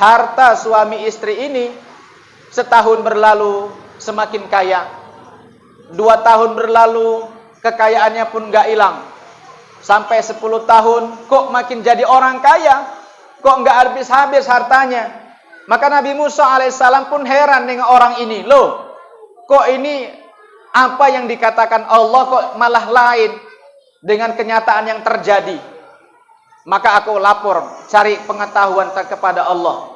harta suami istri ini setahun berlalu semakin kaya, 2 tahun berlalu kekayaannya pun gak hilang, sampai 10 tahun kok makin jadi orang kaya, kok gak habis-habis hartanya. Maka Nabi Musa alaihissalam pun heran dengan orang ini. Loh, kok ini apa yang dikatakan Allah kok malah lain dengan kenyataan yang terjadi. Maka aku lapor, cari pengetahuan kepada Allah.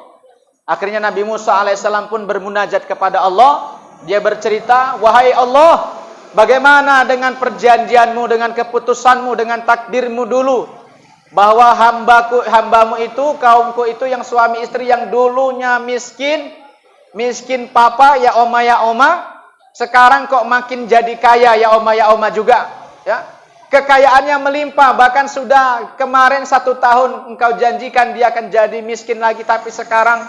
Akhirnya Nabi Musa alaihissalam pun bermunajat kepada Allah. Dia bercerita, wahai Allah, bagaimana dengan perjanjianmu, dengan keputusanmu, dengan takdirmu dulu, bahwa hambamu itu, kaumku itu yang suami istri yang dulunya miskin papa ya oma, sekarang kok makin jadi kaya ya oma juga, ya. Kekayaannya melimpah, bahkan sudah kemarin 1 tahun engkau janjikan dia akan jadi miskin lagi, tapi sekarang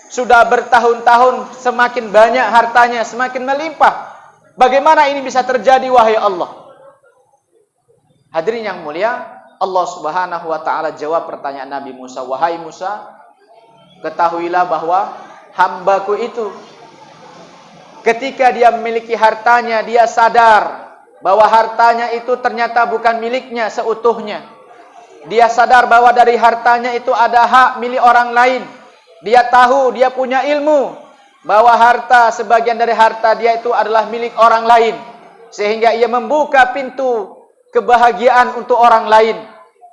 sudah bertahun-tahun semakin banyak hartanya, semakin melimpah. Bagaimana ini bisa terjadi wahai Allah? Hadirin yang mulia, Allah Subhanahu wa taala jawab pertanyaan Nabi Musa, wahai Musa, ketahuilah bahwa hambaku itu ketika dia memiliki hartanya, dia sadar bahwa hartanya itu ternyata bukan miliknya seutuhnya. Dia sadar bahwa dari hartanya itu ada hak milik orang lain. Dia tahu, dia punya ilmu bahwa harta, sebagian dari harta dia itu adalah milik orang lain, sehingga ia membuka pintu kebahagiaan untuk orang lain,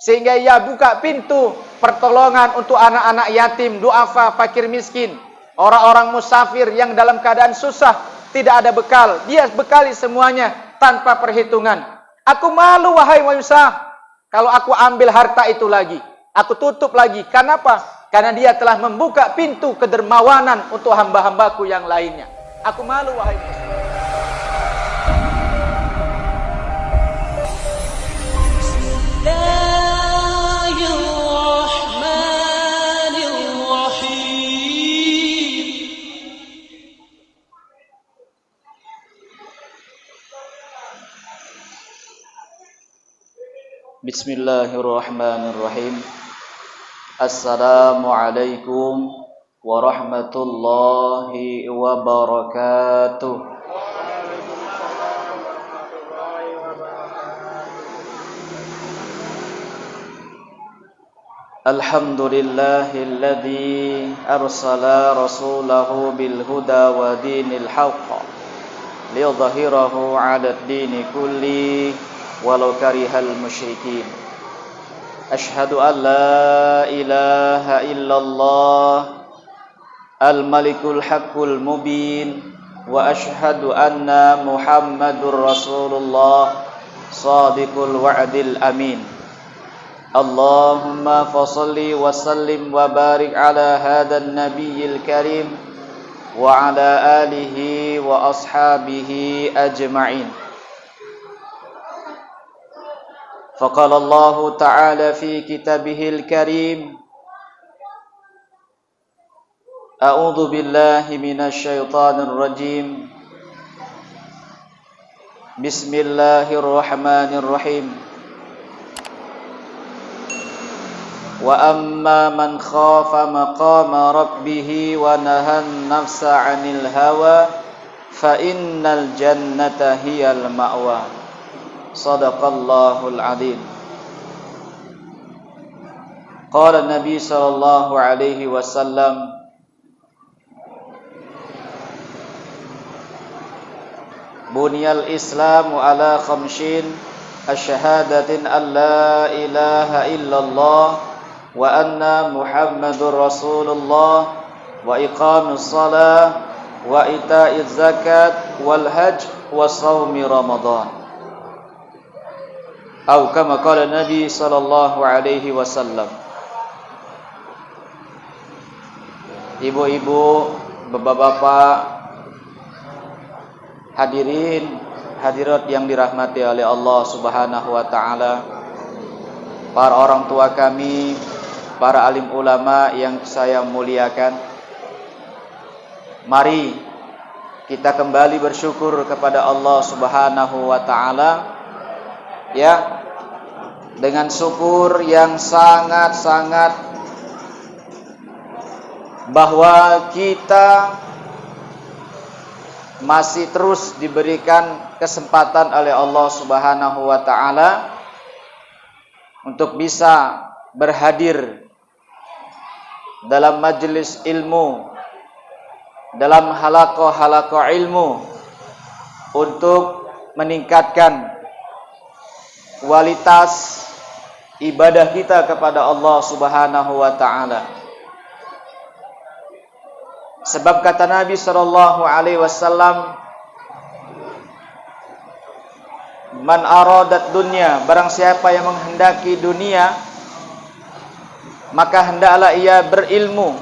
sehingga ia buka pintu pertolongan untuk anak-anak yatim, duafa, fakir miskin, orang-orang musafir yang dalam keadaan susah, tidak ada bekal, dia bekali semuanya tanpa perhitungan. Aku malu wahai Musa, kalau aku ambil harta itu lagi, aku tutup lagi. Kenapa? Karena dia telah membuka pintu kedermawanan untuk hamba-hambaku yang lainnya. Aku malu wahai Musa. Bismillahirrahmanirrahim. Assalamualaikum warahmatullahi wabarakatuh. Alhamdulillahilladzi arsala rasulahu bil huda wa dinil haqq liyudhhirahu 'ala ad-dini kulli walau karihal musyrikin. Asyhadu an la ilaha illallah al-malikul haqqul mubin wa asyhadu anna muhammadur rasulullah sadiqul wa'dil amin. Allahumma fasalli wa sallim wa barik ala hadan nabiyyil karim wa ala alihi wa ashabihi ajma'in. فقال الله تعالى في كتابه الكريم أعوذ بالله من الشيطان الرجيم بسم الله الرحمن الرحيم وأما من خاف مقام ربه ونهى النفس عن الهوى فإن الجنة هي المأوى. Sadaqallahul adzim. Qala Nabi sallallahu alaihi wasallam, Bunyal Islamu ala khamshin, asyhadatin an la ilaha illallah wa anna Muhammadur Rasulullah wa iqamis shalah wa ita'iz zakat wal hajj wa shaumi Ramadan. Atau kama qala Nabi sallallahu alaihi wasallam. Ibu-ibu, bapak-bapak, hadirin, hadirat yang dirahmati oleh Allah Subhanahu wa taala, para orang tua kami, para alim ulama yang saya muliakan, mari kita kembali bersyukur kepada Allah Subhanahu wa taala, ya, dengan syukur yang sangat-sangat bahwa kita masih terus diberikan kesempatan oleh Allah Subhanahu wa taala untuk bisa berhadir dalam majelis ilmu, dalam halaqah-halaqah ilmu, untuk meningkatkan kualitas ibadah kita kepada Allah Subhanahu wa taala. Sebab kata Nabi sallallahu alaihi wasallam, "Man aradat dunya," barang siapa yang menghendaki dunia, maka hendaklah ia berilmu.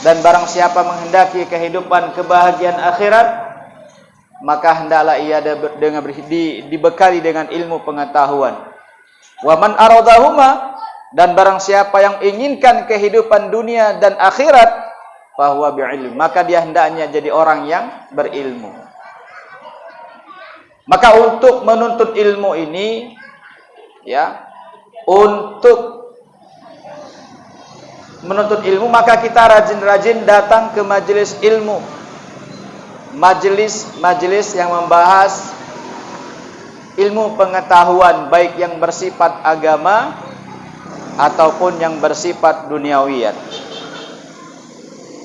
Dan barang siapa menghendaki kehidupan kebahagiaan akhirat, maka hendaklah ia dibekali dengan ilmu pengetahuan. Wa man aradahuma, dan barang siapa yang inginkan kehidupan dunia dan akhirat, bahwa bi'ilm, maka dia hendaknya jadi orang yang berilmu. Maka untuk menuntut ilmu ini, ya, untuk menuntut ilmu, maka kita rajin-rajin datang ke majelis ilmu, majelis yang membahas ilmu pengetahuan, baik yang bersifat agama ataupun yang bersifat duniawiyat.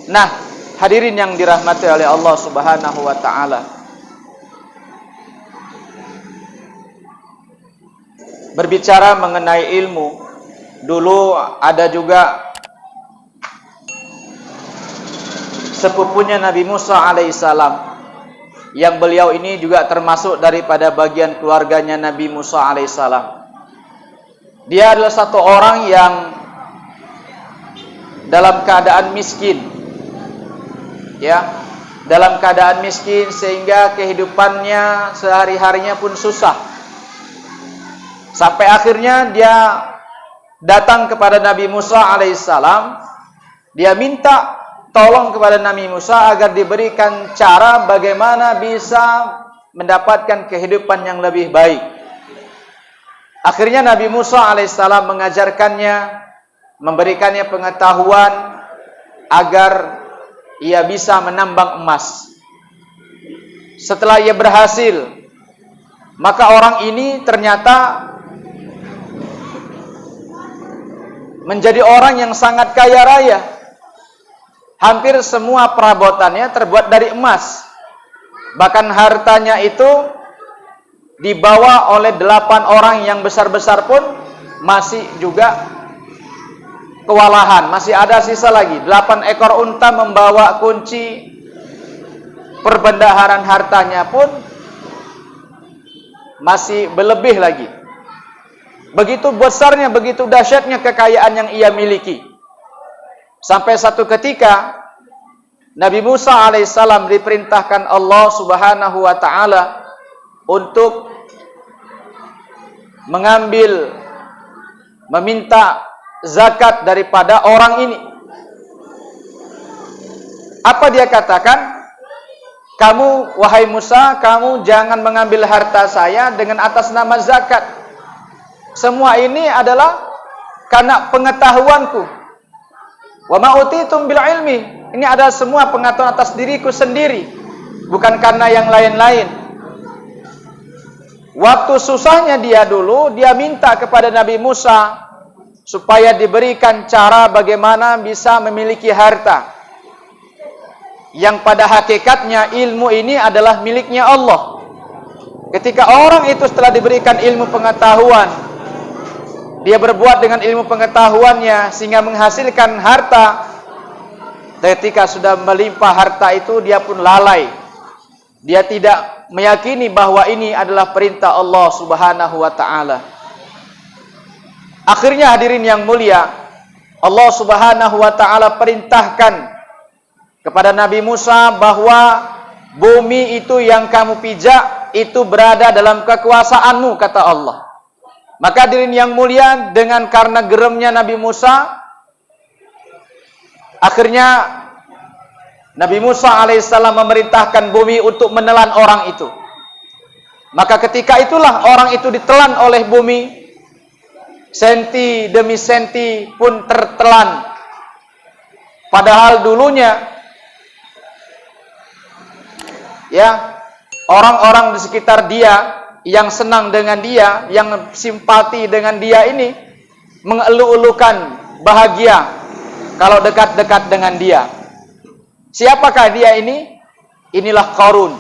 Nah, hadirin yang dirahmati oleh Allah Subhanahu wa taala, berbicara mengenai ilmu, dulu ada juga sepupunya Nabi Musa alaihissalam, yang beliau ini juga termasuk daripada bagian keluarganya Nabi Musa alaihissalam. Dia adalah satu orang yang dalam keadaan miskin, ya, dalam keadaan miskin sehingga kehidupannya sehari-harinya pun susah. Sampai akhirnya dia datang kepada Nabi Musa alaihissalam. Dia minta tolong kepada Nabi Musa agar diberikan cara bagaimana bisa mendapatkan kehidupan yang lebih baik. Akhirnya Nabi Musa alaihissalam mengajarkannya, memberikannya pengetahuan agar ia bisa menambang emas. Setelah ia berhasil, maka orang ini ternyata menjadi orang yang sangat kaya raya. Hampir semua perabotannya terbuat dari emas. Bahkan hartanya itu dibawa oleh 8 orang yang besar-besar pun masih juga kewalahan, masih ada sisa lagi. 8 ekor unta membawa kunci perbendaharaan hartanya pun masih berlebih lagi. Begitu besarnya, begitu dahsyatnya kekayaan yang ia miliki. Sampai satu ketika Nabi Musa alaihissalam diperintahkan Allah Subhanahu wa taala untuk meminta zakat daripada orang ini. Apa dia katakan? Kamu, wahai Musa, kamu jangan mengambil harta saya dengan atas nama zakat. Semua ini adalah karena pengetahuanku. Wa ma utitum bil ilmi. Ini adalah semua pengetahuan atas diriku sendiri, bukan karena yang lain-lain. Waktu susahnya dia dulu, dia minta kepada Nabi Musa supaya diberikan cara bagaimana bisa memiliki harta. Yang pada hakikatnya ilmu ini adalah miliknya Allah. Ketika orang itu setelah diberikan ilmu pengetahuan, dia berbuat dengan ilmu pengetahuannya sehingga menghasilkan harta. Ketika sudah melimpah harta itu, dia pun lalai. Dia tidak meyakini bahwa ini adalah perintah Allah Subhanahu wa taala. Akhirnya hadirin yang mulia, Allah Subhanahu wa taala perintahkan kepada Nabi Musa bahwa bumi itu yang kamu pijak itu berada dalam kekuasaanmu, kata Allah. Maka hadirin yang mulia, dengan karena geremnya Nabi Musa, akhirnya Nabi Musa alaihissalam memerintahkan bumi untuk menelan orang itu. Maka ketika itulah orang itu ditelan oleh bumi, senti demi senti pun tertelan. Padahal dulunya ya, orang-orang di sekitar dia yang senang dengan dia, yang simpati dengan dia ini mengeluh-elukan bahagia kalau dekat-dekat dengan dia. Siapakah dia ini? Inilah Qarun.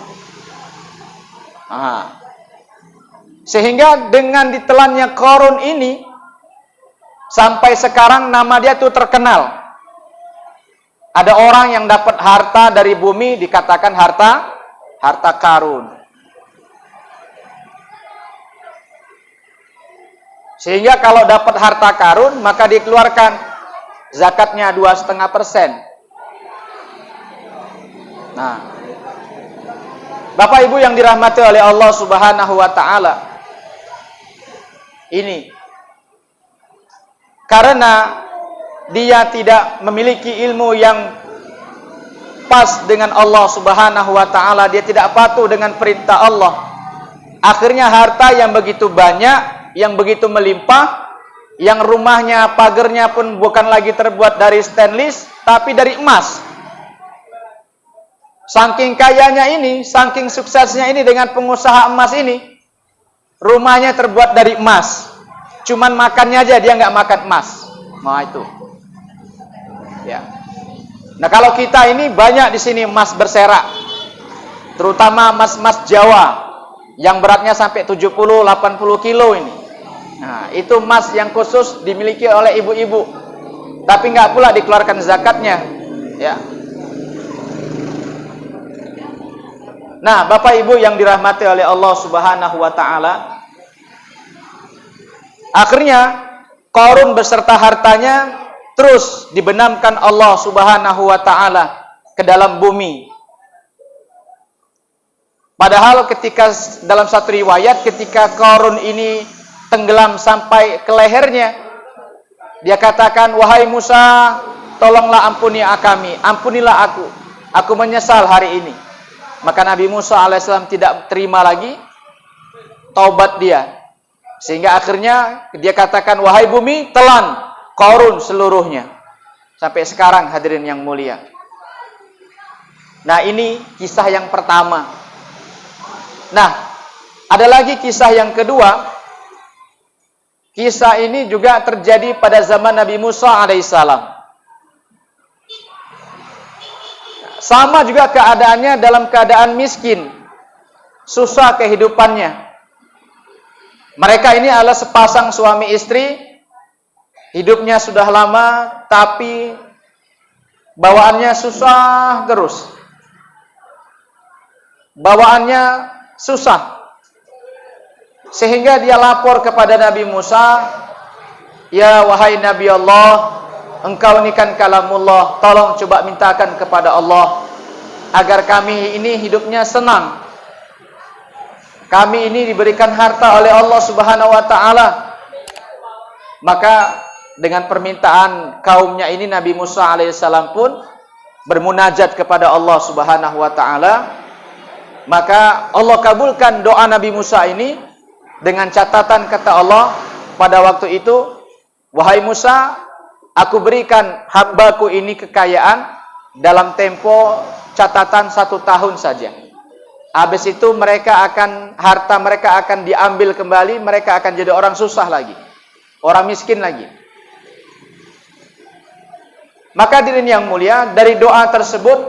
Sehingga dengan ditelannya Qarun ini sampai sekarang nama dia tuh terkenal. Ada orang yang dapat harta dari bumi dikatakan harta karun. Sehingga kalau dapat harta karun maka dikeluarkan zakatnya 2,5%. Nah, Bapak Ibu yang dirahmati oleh Allah Subhanahu wa taala, ini karena dia tidak memiliki ilmu yang pas dengan Allah Subhanahu wa taala, dia tidak patuh dengan perintah Allah. Akhirnya harta yang begitu banyak, yang begitu melimpah, yang rumahnya pagarnya pun bukan lagi terbuat dari stainless tapi dari emas. Saking kayanya ini, saking suksesnya ini dengan pengusaha emas ini, rumahnya terbuat dari emas. Cuman makannya aja dia nggak makan emas. Nah itu. Ya. Nah kalau kita ini banyak di sini emas berserak, terutama emas-emas Jawa yang beratnya sampai 70-80 kilo ini. Nah itu emas yang khusus dimiliki oleh ibu-ibu, tapi nggak pula dikeluarkan zakatnya. Ya. Nah Bapak Ibu yang dirahmati oleh Allah Subhanahu wa taala, akhirnya Qarun beserta hartanya terus dibenamkan Allah Subhanahu wa taala ke dalam bumi. Padahal ketika dalam satu riwayat ketika Qarun ini tenggelam sampai ke lehernya, dia katakan, "Wahai Musa, tolonglah ampuni kami, ampunilah aku. Aku menyesal hari ini." Maka Nabi Musa alaihissalam tidak terima lagi taubat dia. Sehingga akhirnya dia katakan, "Wahai bumi, telan Qarun seluruhnya." Sampai sekarang hadirin yang mulia. Nah ini kisah yang pertama. Nah ada lagi kisah yang kedua. Kisah ini juga terjadi pada zaman Nabi Musa alaihissalam. Sama juga keadaannya dalam keadaan miskin, susah kehidupannya. Mereka ini adalah sepasang suami istri, hidupnya sudah lama, tapi bawaannya susah terus. Bawaannya susah. Sehingga dia lapor kepada Nabi Musa, "Ya wahai Nabi Allah, engkau ini kan kalamullah, tolong coba mintakan kepada Allah agar kami ini hidupnya senang. Kami ini diberikan harta oleh Allah Subhanahu wa taala." Maka dengan permintaan kaumnya ini Nabi Musa alaihissalam pun bermunajat kepada Allah Subhanahu wa taala. Maka Allah kabulkan doa Nabi Musa ini dengan catatan kata Allah pada waktu itu, "Wahai Musa, aku berikan hambaku ini kekayaan dalam tempo catatan 1 tahun saja. Habis itu harta mereka akan diambil kembali, mereka akan jadi orang susah lagi, orang miskin lagi." Maka hadirin yang mulia, dari doa tersebut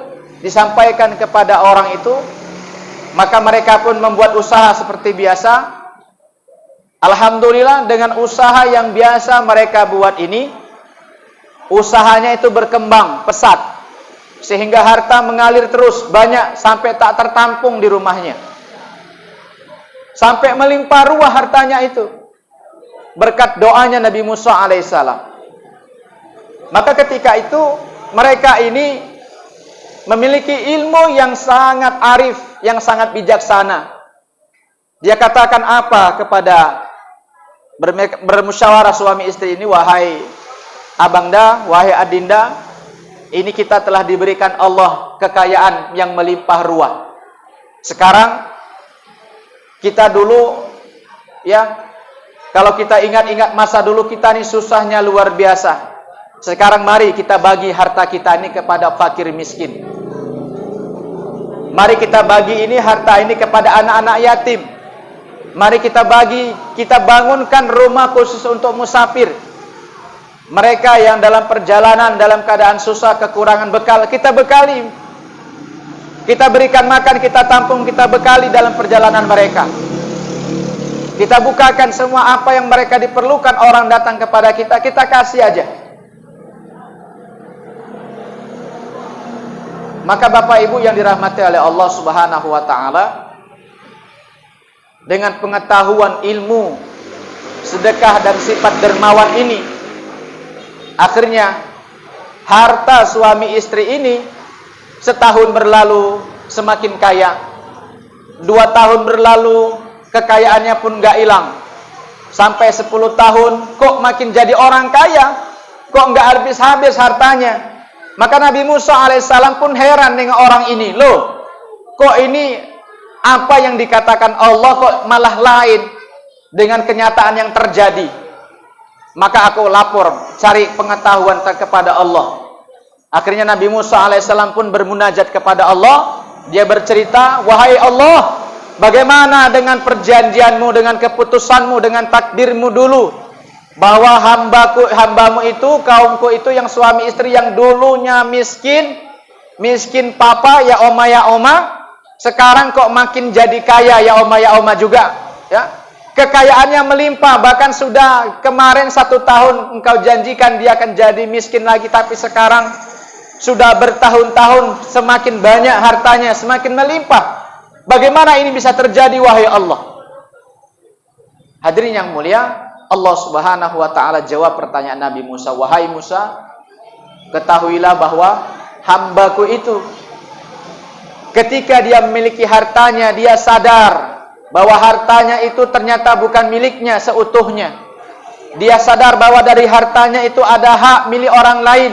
disampaikan kepada orang itu, maka mereka pun membuat usaha seperti biasa. Alhamdulillah dengan usaha yang biasa mereka buat ini, usahanya itu berkembang pesat, sehingga harta mengalir terus banyak sampai tak tertampung di rumahnya, sampai melimpah ruah hartanya itu berkat doanya Nabi Musa alaihissalam. Maka ketika itu mereka ini memiliki ilmu yang sangat arif, yang sangat bijaksana. Dia katakan apa kepada bermusyawarah suami istri ini, "Wahai Abangda, wahai Adinda, ini kita telah diberikan Allah kekayaan yang melimpah ruah. Sekarang kita dulu, ya, kalau kita ingat-ingat masa dulu kita ini susahnya luar biasa. Sekarang mari kita bagi harta kita ini kepada fakir miskin. Mari kita bagi ini harta ini kepada anak-anak yatim. Mari kita bagi, kita bangunkan rumah khusus untuk musafir. Mereka yang dalam perjalanan dalam keadaan susah, kekurangan bekal, kita bekali. Kita berikan makan, kita tampung, kita bekali dalam perjalanan mereka. Kita bukakan semua apa yang mereka diperlukan. Orang datang kepada kita, kita kasih aja. Maka Bapak Ibu yang dirahmati oleh Allah Subhanahu wa taala, dengan pengetahuan ilmu sedekah dan sifat dermawan ini, akhirnya harta suami istri ini setahun berlalu semakin kaya, 2 tahun berlalu kekayaannya pun gak hilang, sampai 10 tahun kok makin jadi orang kaya, kok gak habis-habis hartanya. Maka Nabi Musa alaihissalam pun heran dengan orang ini. Loh, kok ini apa yang dikatakan Allah kok malah lain dengan kenyataan yang terjadi. Maka aku lapor, cari pengetahuan kepada Allah. Akhirnya Nabi Musa alaihissalam pun bermunajat kepada Allah. Dia bercerita, wahai Allah, bagaimana dengan perjanjianmu, dengan keputusanmu, dengan takdirmu dulu, bahwa hambamu itu, kaumku itu yang suami istri yang dulunya miskin papa ya oma, sekarang kok makin jadi kaya ya oma juga, ya. Kekayaannya melimpah, bahkan sudah kemarin 1 tahun engkau janjikan dia akan jadi miskin lagi, tapi sekarang sudah bertahun-tahun semakin banyak hartanya, semakin melimpah. Bagaimana ini bisa terjadi wahai Allah? Hadirin yang mulia, Allah Subhanahu wa taala jawab pertanyaan Nabi Musa, wahai Musa, ketahuilah bahwa hambaku itu ketika dia memiliki hartanya, dia sadar bahwa hartanya itu ternyata bukan miliknya seutuhnya. Dia sadar bahwa dari hartanya itu ada hak milik orang lain.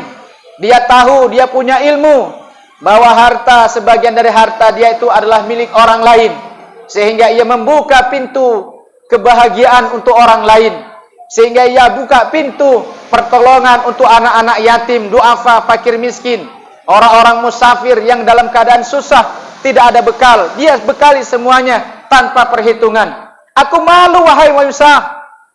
Dia tahu, dia punya ilmu bahwa harta, sebagian dari harta dia itu adalah milik orang lain, sehingga ia membuka pintu kebahagiaan untuk orang lain, sehingga ia buka pintu pertolongan untuk anak-anak yatim, duafa, fakir miskin, orang-orang musafir yang dalam keadaan susah, tidak ada bekal, dia bekali semuanya tanpa perhitungan. Aku malu wahai Musa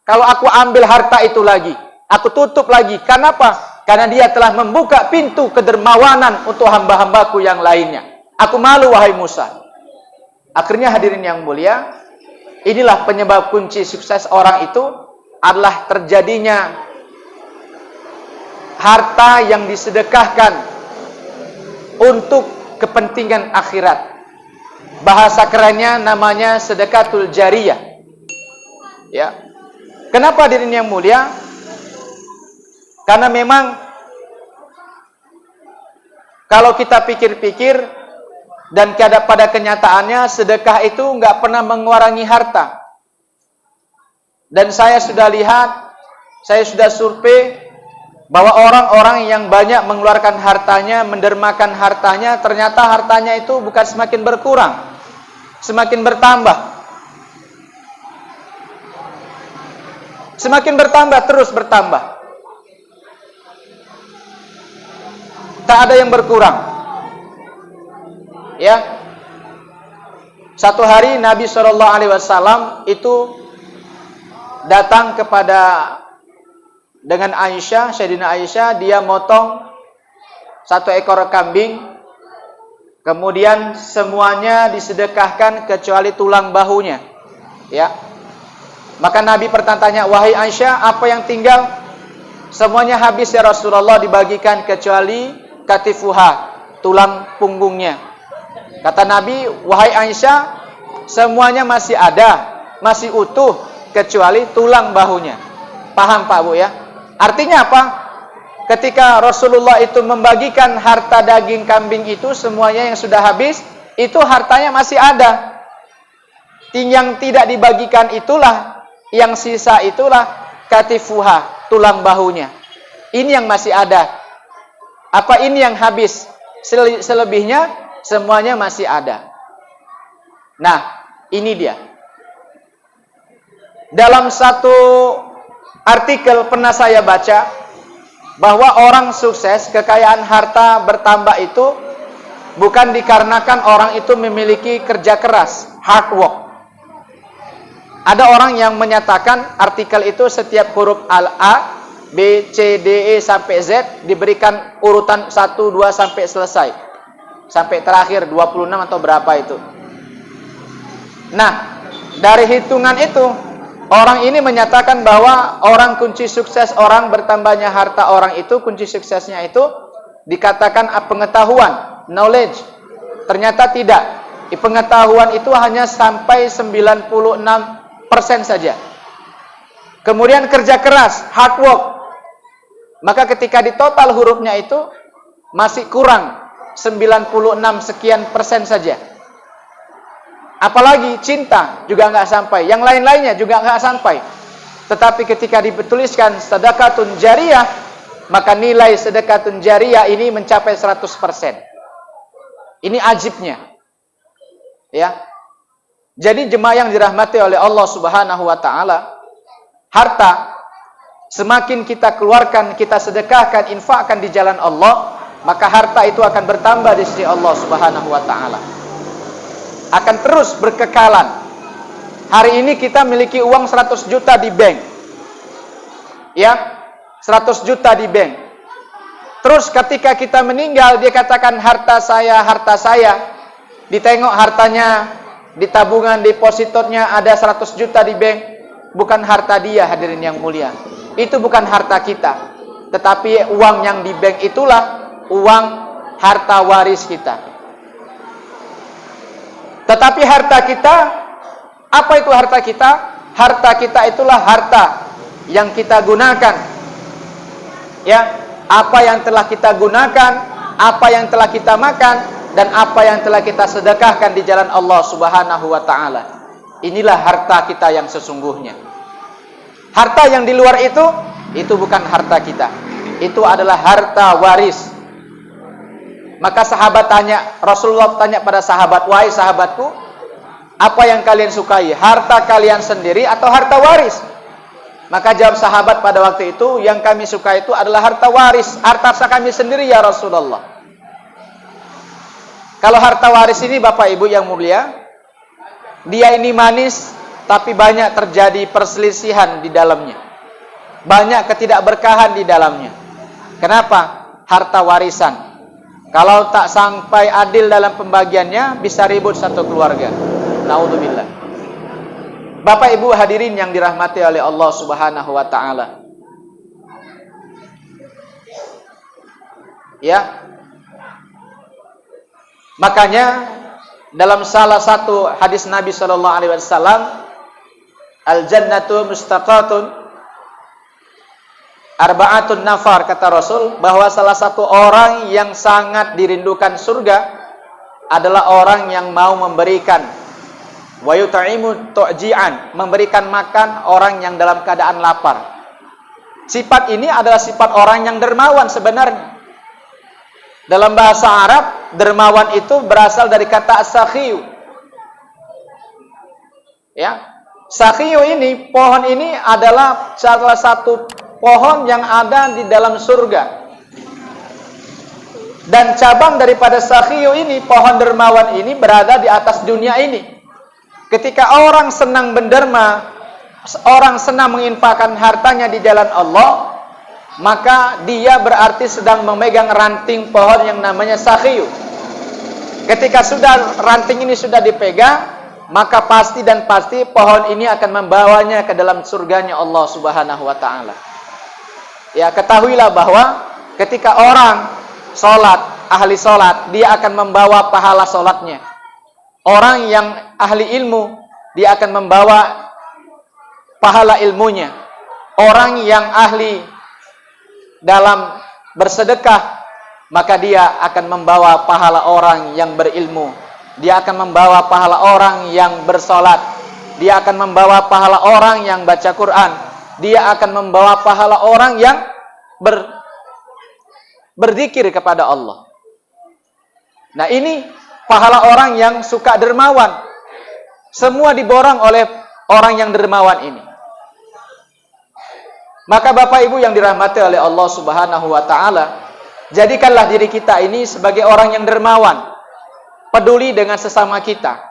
kalau aku ambil harta itu lagi, aku tutup lagi. Kenapa? Karena dia telah membuka pintu kedermawanan untuk hamba-hambaku yang lainnya. Aku malu wahai Musa. Akhirnya hadirin yang mulia, inilah penyebab kunci sukses orang itu adalah terjadinya harta yang disedekahkan untuk kepentingan akhirat. Bahasa kerennya namanya sedekatul jariyah. Ya. Kenapa hadirin yang mulia? Karena memang kalau kita pikir-pikir dan pada kenyataannya sedekah itu nggak pernah mengurangi harta. Dan saya sudah lihat, saya sudah survei bahwa orang-orang yang banyak mengeluarkan hartanya, mendermakan hartanya, ternyata hartanya itu bukan semakin berkurang, semakin bertambah. Semakin bertambah, terus bertambah. Tak ada yang berkurang. Ya. Satu hari Nabi SAW itu datang dengan Aisyah, Sayyidina Aisyah, dia motong 1 ekor kambing, kemudian semuanya disedekahkan kecuali tulang bahunya. Ya. Maka Nabi bertanya, wahai Aisyah, apa yang tinggal? Semuanya habis ya Rasulullah, dibagikan kecuali katifuha, tulang punggungnya. Kata Nabi, wahai Aisyah, semuanya masih ada, masih utuh, kecuali tulang bahunya. Paham Pak Bu ya? Artinya apa? Ketika Rasulullah itu membagikan harta daging kambing itu, semuanya yang sudah habis, itu hartanya masih ada. Yang tidak dibagikan itulah, yang sisa itulah katifuha, tulang bahunya. Ini yang masih ada. Apa ini yang habis? Selebihnya semuanya masih ada. Nah, ini dia. Dalam satu artikel pernah saya baca, bahwa orang sukses, kekayaan harta bertambah itu bukan dikarenakan orang itu memiliki kerja keras, hard work. Ada orang yang menyatakan artikel itu setiap huruf A, B, C, D, E sampai Z diberikan urutan 1, 2 sampai selesai. Sampai terakhir 26 atau berapa itu. Nah, dari hitungan itu orang ini menyatakan bahwa orang kunci sukses orang bertambahnya harta orang itu, kunci suksesnya itu dikatakan pengetahuan, knowledge. Ternyata tidak. Pengetahuan itu hanya sampai 96% saja. Kemudian kerja keras, hard work. Maka ketika di total hurufnya itu masih kurang 96 sekian persen saja. Apalagi cinta juga nggak sampai, yang lain-lainnya juga nggak sampai. Tetapi ketika dituliskan sedekatun jariyah, maka nilai sedekatun jariyah ini mencapai 100%. Ini ajibnya. Ya. Jadi jemaah yang dirahmati oleh Allah Subhanahu wa taala, harta semakin kita keluarkan, kita sedekahkan, infakkan di jalan Allah, maka harta itu akan bertambah di sisi Allah Subhanahu wa taala. Akan terus berkekalan. Hari ini kita miliki uang 100 juta di bank. Ya, 100 juta di bank. Terus ketika kita meninggal, dia katakan harta saya, harta saya. Ditengok hartanya, di tabungan depositornya ada 100 juta di bank. Bukan harta dia, hadirin yang mulia. Itu bukan harta kita. Tetapi uang yang di bank itulah uang harta waris kita. Tetapi harta kita, apa itu harta kita? Harta kita itulah harta yang kita gunakan. Ya, apa yang telah kita gunakan, apa yang telah kita makan, dan apa yang telah kita sedekahkan di jalan Allah Subhanahu wa taala. Inilah harta kita yang sesungguhnya. Harta yang di luar itu bukan harta kita. Itu adalah harta waris. Maka sahabat tanya, Rasulullah tanya pada sahabat, wahai sahabatku, apa yang kalian sukai? Harta kalian sendiri atau harta waris? Maka jawab sahabat pada waktu itu, yang kami suka itu adalah harta waris, harta kami sendiri ya Rasulullah. Kalau harta waris ini Bapak Ibu yang mulia, dia ini manis, tapi banyak terjadi perselisihan di dalamnya. Banyak ketidakberkahan di dalamnya. Kenapa? Harta warisan. Kalau tak sampai adil dalam pembagiannya, bisa ribut satu keluarga. Naudzubillah. Bapak Ibu hadirin yang dirahmati oleh Allah Subhanahu wa taala. Ya. Makanya dalam salah satu hadis Nabi sallallahu alaihi wasallam, al-jannatu mustaqatun arba'atun nafar, kata Rasul, bahwa salah satu orang yang sangat dirindukan surga adalah orang yang mau memberikan wa yut'imu tu'ji'an, memberikan makan orang yang dalam keadaan lapar. Sifat ini adalah sifat orang yang dermawan sebenarnya. Dalam bahasa Arab, dermawan itu berasal dari kata sakhiyu. Ya. Sakhiyu ini, pohon ini adalah salah satu pohon yang ada di dalam surga. Dan cabang daripada sakhiyu ini, pohon dermawan ini berada di atas dunia ini. Ketika orang senang menderma, orang senang menginfakkan hartanya di jalan Allah, maka dia berarti sedang memegang ranting pohon yang namanya sakhiyu. Ketika sudah ranting ini sudah dipegang, maka pasti dan pasti pohon ini akan membawanya ke dalam surganya Allah Subhanahu wa taala. Ya, ketahuilah bahwa ketika orang sholat, ahli sholat, dia akan membawa pahala sholatnya. Orang yang ahli ilmu, dia akan membawa pahala ilmunya. Orang yang ahli dalam bersedekah, maka dia akan membawa pahala orang yang berilmu. Dia akan membawa pahala orang yang bersolat. Dia akan membawa pahala orang yang baca Quran. Dia akan membawa pahala orang yang berzikir kepada Allah. Nah, ini pahala orang yang suka dermawan. Semua diborong oleh orang yang dermawan ini. Maka Bapak Ibu yang dirahmati oleh Allah Subhanahu wa taala, jadikanlah diri kita ini sebagai orang yang dermawan, peduli dengan sesama kita.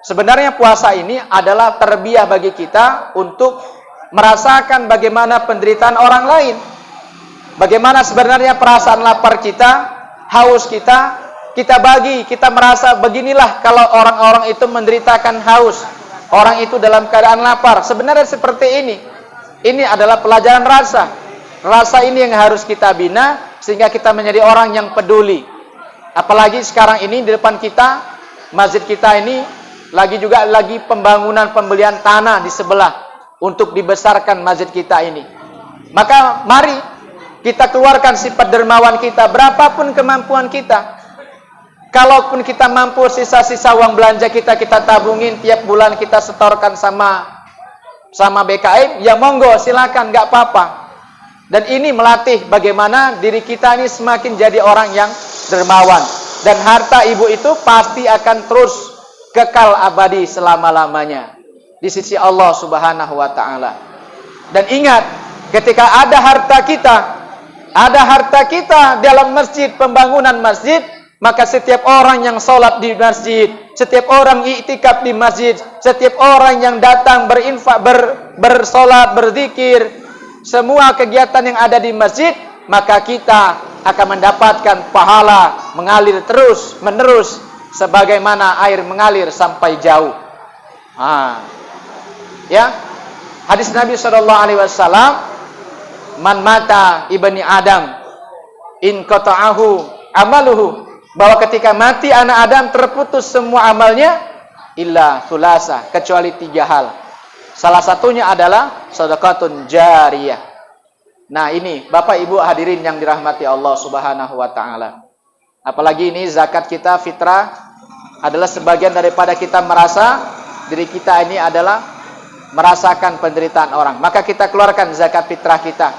Sebenarnya puasa ini adalah tarbiyah bagi kita untuk merasakan bagaimana penderitaan orang lain. Bagaimana sebenarnya perasaan lapar kita, haus kita bagi, kita merasa beginilah kalau orang-orang itu menderitakan haus, orang itu dalam keadaan lapar. Sebenarnya seperti ini. Ini adalah pelajaran rasa. Rasa ini yang harus kita bina sehingga kita menjadi orang yang peduli. Apalagi sekarang ini di depan kita, masjid kita ini lagi pembangunan pembelian tanah di sebelah untuk dibesarkan masjid kita ini. Maka mari kita keluarkan sifat dermawan kita, berapapun kemampuan kita. Kalaupun kita mampu sisa-sisa uang belanja kita tabungin tiap bulan, kita setorkan sama BKM, ya monggo silakan, nggak apa-apa. Dan ini melatih bagaimana diri kita ini semakin jadi orang yang dermawan. Dan harta ibu itu pasti akan terus kekal abadi selama-lamanya di sisi Allah Subhanahu wa taala. Dan ingat, ketika ada harta kita dalam masjid, pembangunan masjid, maka setiap orang yang sholat di masjid, setiap orang iktikaf di masjid, setiap orang yang datang berinfak, bersolat, berzikir, semua kegiatan yang ada di masjid, maka kita akan mendapatkan pahala mengalir terus menerus sebagaimana air mengalir sampai jauh. Ya, hadis Nabi SAW, man mata ibni Adam in qata'ahu amaluhu, bahwa ketika mati anak Adam terputus semua amalnya illa thulasa, kecuali 3 hal. Salah satunya adalah sedekatun jariyah. Nah ini Bapak Ibu hadirin yang dirahmati Allah Subhanahu wa taala. Apalagi ini zakat kita fitrah adalah sebagian daripada kita merasa diri kita ini adalah merasakan penderitaan orang. Maka kita keluarkan zakat fitrah kita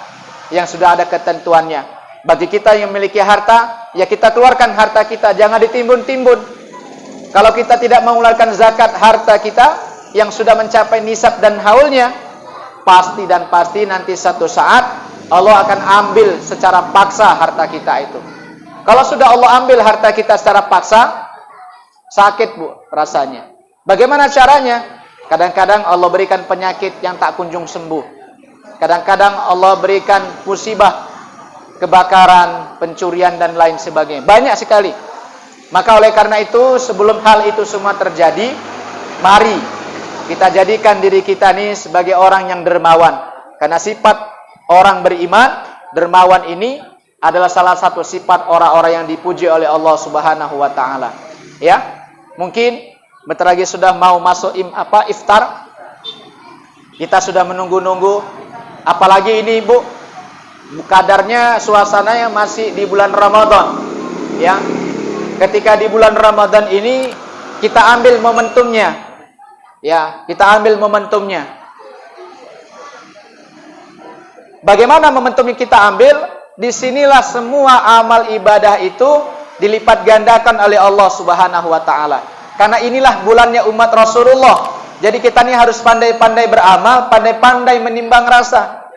yang sudah ada ketentuannya. Bagi kita yang memiliki harta, ya kita keluarkan harta kita, jangan ditimbun-timbun. Kalau kita tidak mengeluarkan zakat harta kita yang sudah mencapai nisab dan haulnya, pasti nanti satu saat Allah akan ambil secara paksa harta kita itu. Kalau sudah Allah ambil harta kita secara paksa, sakit Bu rasanya. Bagaimana caranya? Kadang-kadang Allah berikan penyakit yang tak kunjung sembuh. Kadang-kadang Allah berikan musibah, kebakaran, pencurian dan lain sebagainya. Banyak sekali. Maka oleh karena itu, sebelum hal itu semua terjadi, mari kita jadikan diri kita ini sebagai orang yang dermawan. Karena sifat orang beriman, dermawan ini adalah salah satu sifat orang-orang yang dipuji oleh Allah Subhanahu wa taala. Ya. Mungkin bentar lagi sudah mau masuk iftar. Kita sudah menunggu-nunggu, apalagi ini Bu, kadarnya suasananya masih di bulan Ramadan, ya. Ketika di bulan Ramadan ini kita ambil momentumnya, ya, kita ambil momentumnya. Bagaimana momentum yang kita ambil? Disinilah semua amal ibadah itu dilipat gandakan oleh Allah Subhanahu wa taala. Karena inilah bulannya umat Rasulullah. Jadi kita ini harus pandai-pandai beramal, pandai-pandai menimbang rasa.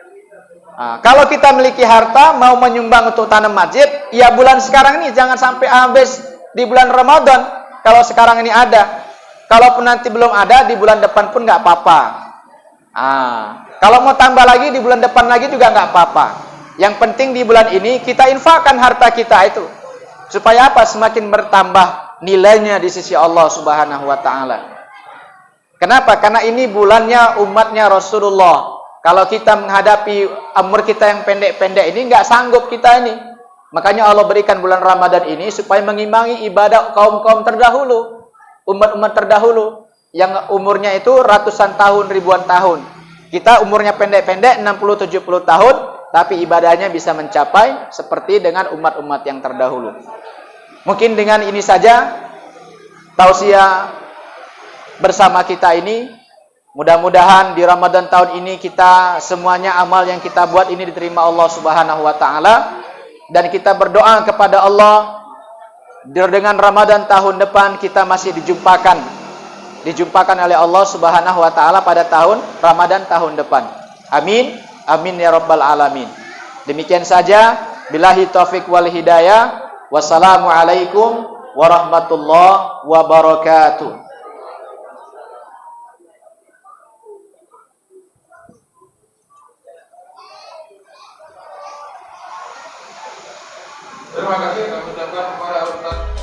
Kalau kita memiliki harta, mau menyumbang untuk tanam masjid, ya bulan sekarang ini jangan sampai habis di bulan Ramadan. Kalau sekarang ini ada, kalaupun nanti belum ada, di bulan depan pun nggak apa-apa. Kalau mau tambah lagi di bulan depan lagi juga nggak apa-apa. Yang penting di bulan ini kita infakkan harta kita itu, supaya apa? Semakin bertambah nilainya di sisi Allah Subhanahu wa taala. Kenapa? Karena ini bulannya umatnya Rasulullah. Kalau kita menghadapi umur kita yang pendek-pendek ini, nggak sanggup kita ini. Makanya Allah berikan bulan Ramadan ini supaya mengimbangi ibadah kaum-kaum terdahulu, umat-umat terdahulu yang umurnya itu ratusan tahun, ribuan tahun. Kita umurnya pendek-pendek, 60-70 tahun, tapi ibadahnya bisa mencapai seperti dengan umat-umat yang terdahulu. Mungkin dengan ini saja tausiah bersama kita ini. Mudah-mudahan di Ramadan tahun ini kita semuanya amal yang kita buat ini diterima Allah Subhanahu wa taala, dan kita berdoa kepada Allah dengan Ramadan tahun depan kita masih dijumpakan oleh Allah Subhanahu wa taala pada tahun Ramadan tahun depan. Amin Amin ya rabbal alamin. Demikian saja, billahi taufik wal hidayah. Wassalamualaikum warahmatullahi wabarakatuh. Terima kasih kami ucapkan kepada Ustaz